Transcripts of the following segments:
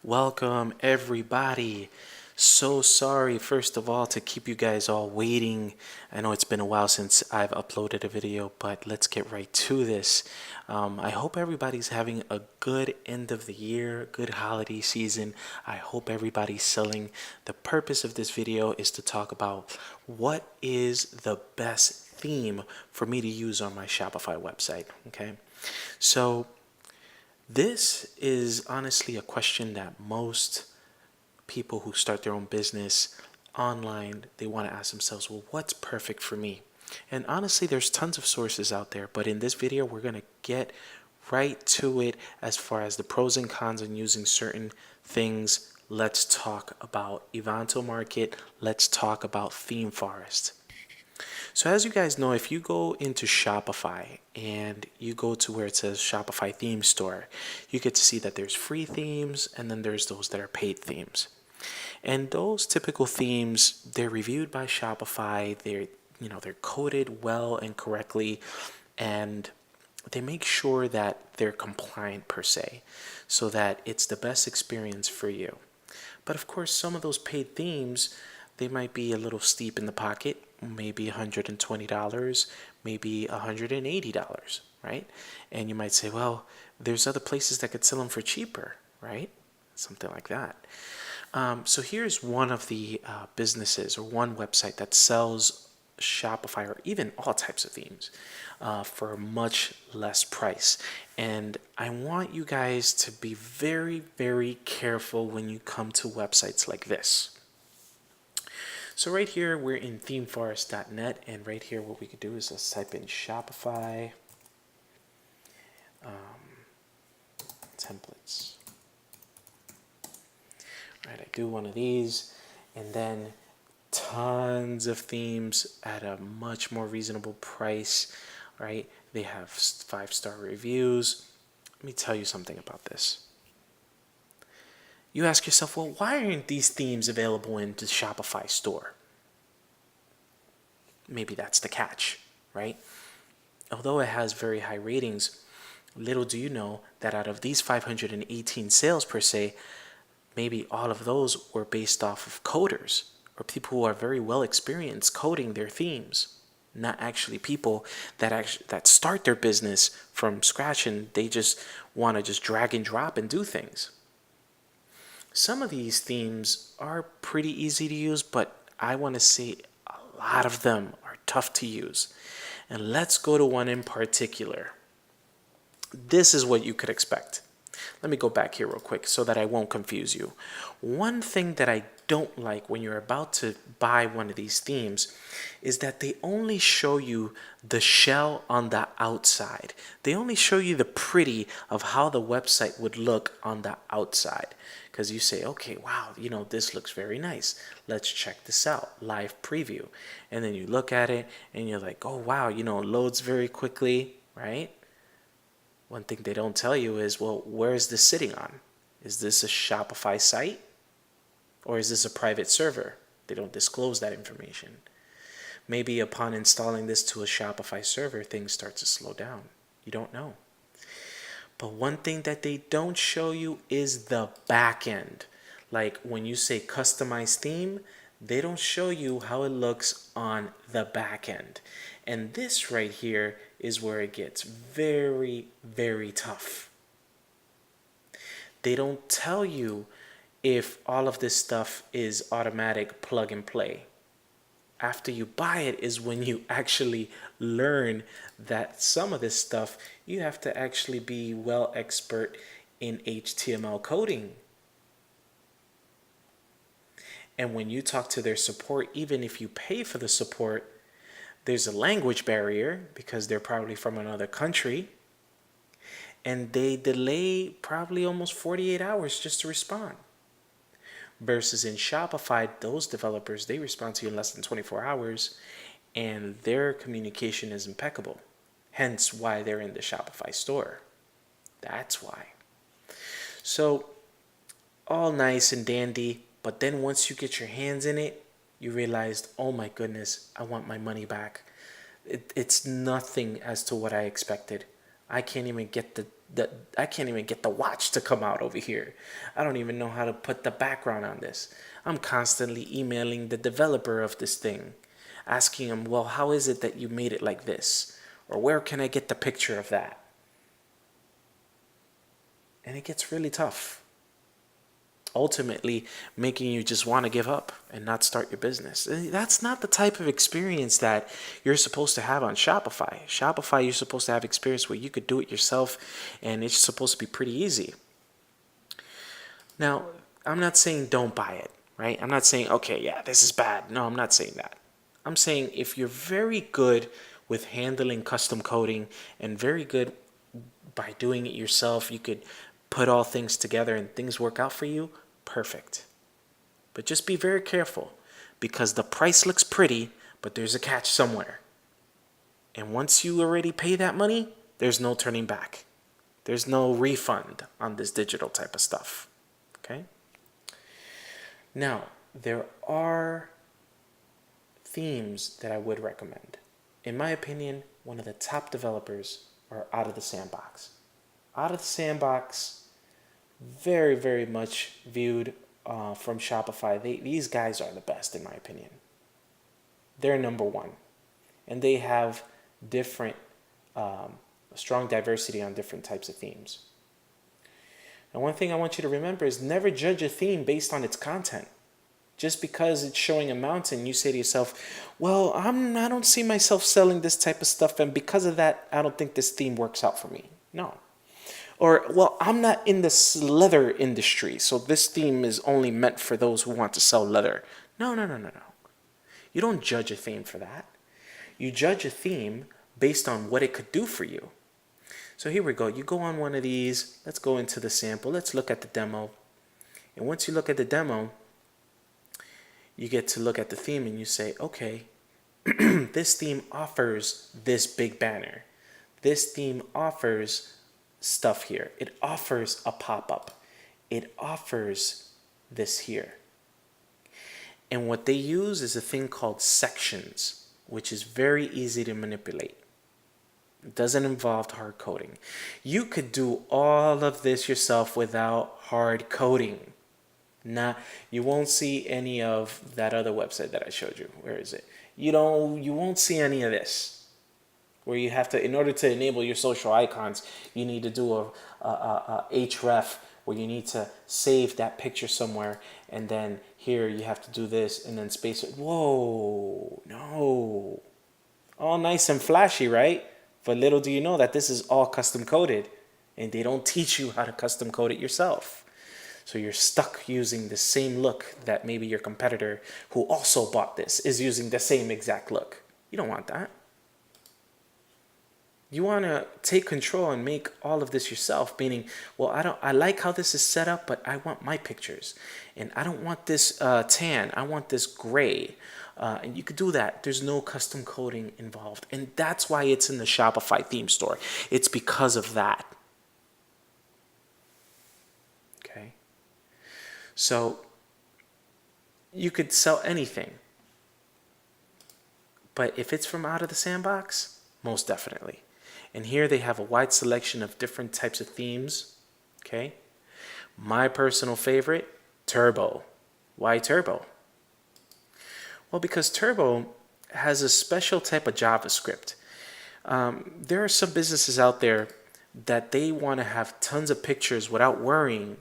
Welcome, everybody. So sorry, first of all, to keep you guys all waiting. I know it's been a while since I've uploaded a video, but let's get right to this. I hope everybody's having a good end of the year, good holiday season. I hope everybody's selling. The purpose of this video is to talk about what is the best theme for me to use on my Shopify website. Okay, so this is honestly a question that most people who start their own business online, they want to ask themselves, well, what's perfect for me? And honestly, there's tons of sources out there, but in this video, we're going to get right to it as far as the pros and cons on using certain things. Let's talk about Evanto Market. Let's talk about Theme Forest. So as you guys know, if you go into Shopify and you go to where it says Shopify Theme Store, you get to see that there's free themes and then there's those that are paid themes. And those typical themes, they're reviewed by Shopify. They're coded well and correctly, and they make sure that they're compliant per se, so that it's the best experience for you. But of course, some of those paid themes, they might be a little steep in the pocket, maybe $120, maybe $180, right? And you might say, well, there's other places that could sell them for cheaper, right? Something like that. So here's one of the businesses or one website that sells Shopify or even all types of themes for a much less price. And I want you guys to be very, very careful when you come to websites like this. So right here, we're in themeforest.net, and right here what we could do is let's type in Shopify templates. Right, I do one of these, and then tons of themes at a much more reasonable price, right? They have 5-star reviews. Let me tell you something about this. You ask yourself, well, why aren't these themes available in the Shopify store? Maybe that's the catch, right? Although it has very high ratings, little do you know that out of these 518 sales per se, maybe all of those were based off of coders or people who are very well experienced coding their themes, not actually people that start their business from scratch and they just want to just drag and drop and do things. Some of these themes are pretty easy to use, but I want to say a lot of them are tough to use. And let's go to one in particular. This is what you could expect. Let me go back here real quick so that I won't confuse you. One thing that I don't like when you're about to buy one of these themes is that they only show you the shell on the outside. They only show you the pretty of how the website would look on the outside. Because you say, okay, wow, this looks very nice. Let's check this out, live preview. And then you look at it and you're like, oh, wow, it loads very quickly, right? One thing they don't tell you is, well, where is this sitting on? Is this a Shopify site? Or is this a private server? They don't disclose that information. Maybe upon installing this to a Shopify server, things start to slow down. You don't know. But one thing that they don't show you is the back end. Like when you say customize theme, they don't show you how it looks on the back end. And this right here is where it gets very, very tough. They don't tell you if all of this stuff is automatic plug and play. After you buy it is when you actually learn that some of this stuff you have to actually be well expert in HTML coding. And when you talk to their support, even if you pay for the support, there's a language barrier because they're probably from another country. And they delay probably almost 48 hours just to respond. Versus in Shopify, those developers, they respond to you in less than 24 hours and their communication is impeccable. Hence why they're in the Shopify store. That's why. So, all nice and dandy, but then once you get your hands in it, you realized, oh my goodness, I want my money back. It's nothing as to what I expected. I can't even get I can't even get the watch to come out over here. I don't even know how to put the background on this. I'm constantly emailing the developer of this thing, asking him, well, how is it that you made it like this? Or where can I get the picture of that? And it gets really tough, ultimately making you just want to give up and not start your business. And that's not the type of experience that you're supposed to have on Shopify. Shopify, you're supposed to have experience where you could do it yourself, and it's supposed to be pretty easy. Now, I'm not saying don't buy it, right? I'm not saying, okay, yeah, this is bad. No, I'm not saying that. I'm saying if you're very good with handling custom coding and very good by doing it yourself, you could put all things together and things work out for you, perfect. But just be very careful, because the price looks pretty, but there's a catch somewhere. And once you already pay that money, there's no turning back. There's no refund on this digital type of stuff. Okay? Now, there are themes that I would recommend. In my opinion, one of the top developers are Out of the Sandbox. Out of the Sandbox, very, very much viewed from Shopify. These guys are the best, in my opinion. They're number one. And they have different, strong diversity on different types of themes. And one thing I want you to remember is never judge a theme based on its content. Just because it's showing a mountain, you say to yourself, well, I don't see myself selling this type of stuff, and because of that, I don't think this theme works out for me. No. Or, well, I'm not in this leather industry, so this theme is only meant for those who want to sell leather. No. You don't judge a theme for that. You judge a theme based on what it could do for you. So here we go. You go on one of these. Let's go into the sample. Let's look at the demo. And once you look at the demo, you get to look at the theme and you say, okay, this theme offers this big banner. This theme offers stuff here. It offers a pop-up. It offers this here. And what they use is a thing called sections, which is very easy to manipulate. It doesn't involve hard coding. You could do all of this yourself without hard coding. You won't see any of that other website that I showed you. Where is it? You won't see any of this. Where you have to, in order to enable your social icons, you need to do a href, where you need to save that picture somewhere, and then here you have to do this and then space it. Whoa, no. All nice and flashy, right? But little do you know that this is all custom coded, and they don't teach you how to custom code it yourself. So you're stuck using the same look that maybe your competitor who also bought this is using the same exact look. You don't want that. You want to take control and make all of this yourself, meaning, well, I like how this is set up, but I want my pictures. And I don't want this tan. I want this gray. And you could do that. There's no custom coding involved. And that's why it's in the Shopify theme store. It's because of that. Okay? So you could sell anything. But if it's from Out of the Sandbox, most definitely. And here they have a wide selection of different types of themes. Okay? My personal favorite, Turbo. Why Turbo? Well, because Turbo has a special type of JavaScript. There are some businesses out there that they want to have tons of pictures without worrying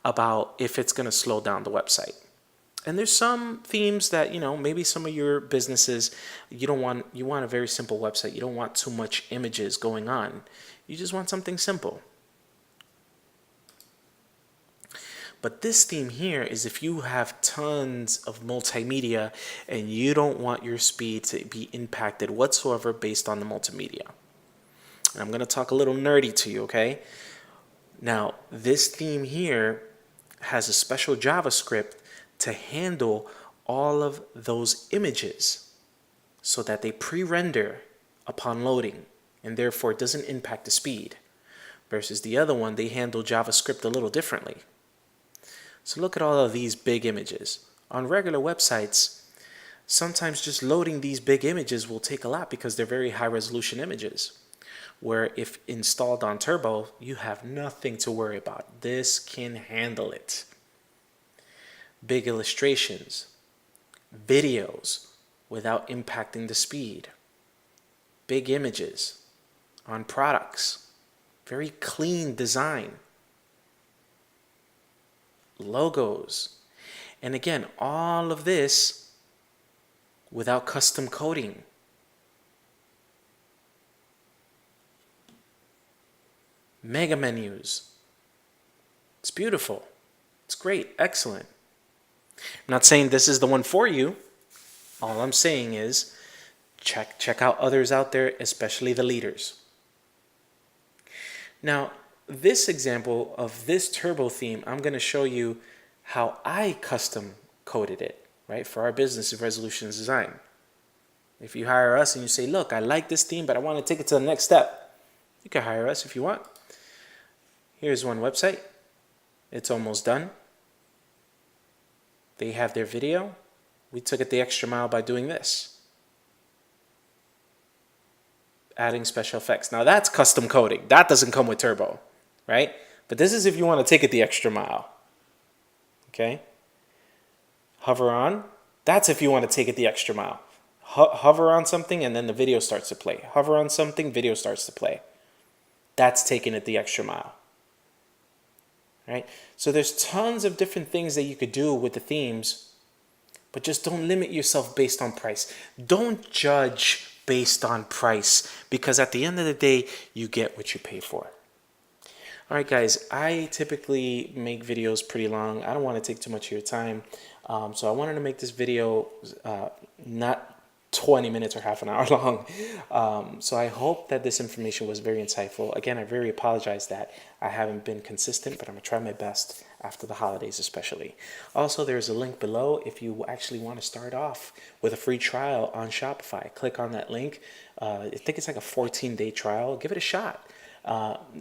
about if it's going to slow down the website. And there's some themes that, maybe some of your businesses, you want a very simple website. You don't want too much images going on. You just want something simple. But this theme here is if you have tons of multimedia and you don't want your speed to be impacted whatsoever based on the multimedia. And I'm going to talk a little nerdy to you, okay? Now, this theme here has a special JavaScript to handle all of those images so that they pre-render upon loading, and therefore it doesn't impact the speed. Versus the other one, they handle JavaScript a little differently. So look at all of these big images. On regular websites, sometimes just loading these big images will take a lot because they're very high resolution images. where if installed on turbo, you have nothing to worry about. This can handle it. Big illustrations, videos without impacting the speed, big images on products, very clean design, logos, and again, all of this without custom coding. Mega menus. It's beautiful. It's great. Excellent. I'm not saying this is the one for you. All I'm saying is check out others out there, especially the leaders. Now, this example of this turbo theme, I'm going to show you how I custom coded it, right, for our business of resolutions design. If you hire us and you say, look, I like this theme, but I want to take it to the next step, you can hire us if you want. Here's one website. It's almost done. They have their video. We took it the extra mile by doing this. Adding special effects. Now that's custom coding. That doesn't come with turbo, right? But this is if you want to take it the extra mile. Okay? Hover on. That's if you want to take it the extra mile. Hover on something and then the video starts to play. Hover on something, video starts to play. That's taking it the extra mile. Right? So there's tons of different things that you could do with the themes, but just don't limit yourself based on price. Don't judge based on price, because at the end of the day, you get what you pay for. All right, guys, I typically make videos pretty long. I don't want to take too much of your time. So I wanted to make this video not 20 minutes or half an hour long. So I hope that this information was very insightful. Again, I very apologize that I haven't been consistent, but I'm going to try my best after the holidays especially. Also, there's a link below if you actually want to start off with a free trial on Shopify. Click on that link. I think it's like a 14-day trial. Give it a shot.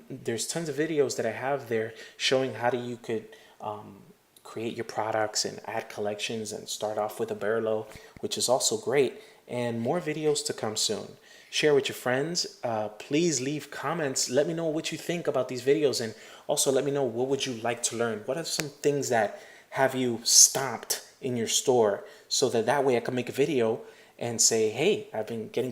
There's tons of videos that I have there showing how you could create your products and add collections and start off with a bare low, which is also great. And more videos to come soon. Share with your friends. Please leave comments. Let me know what you think about these videos, and also let me know what would you like to learn. What are some things that have you stopped in your store, so that way I can make a video and say, hey, I've been getting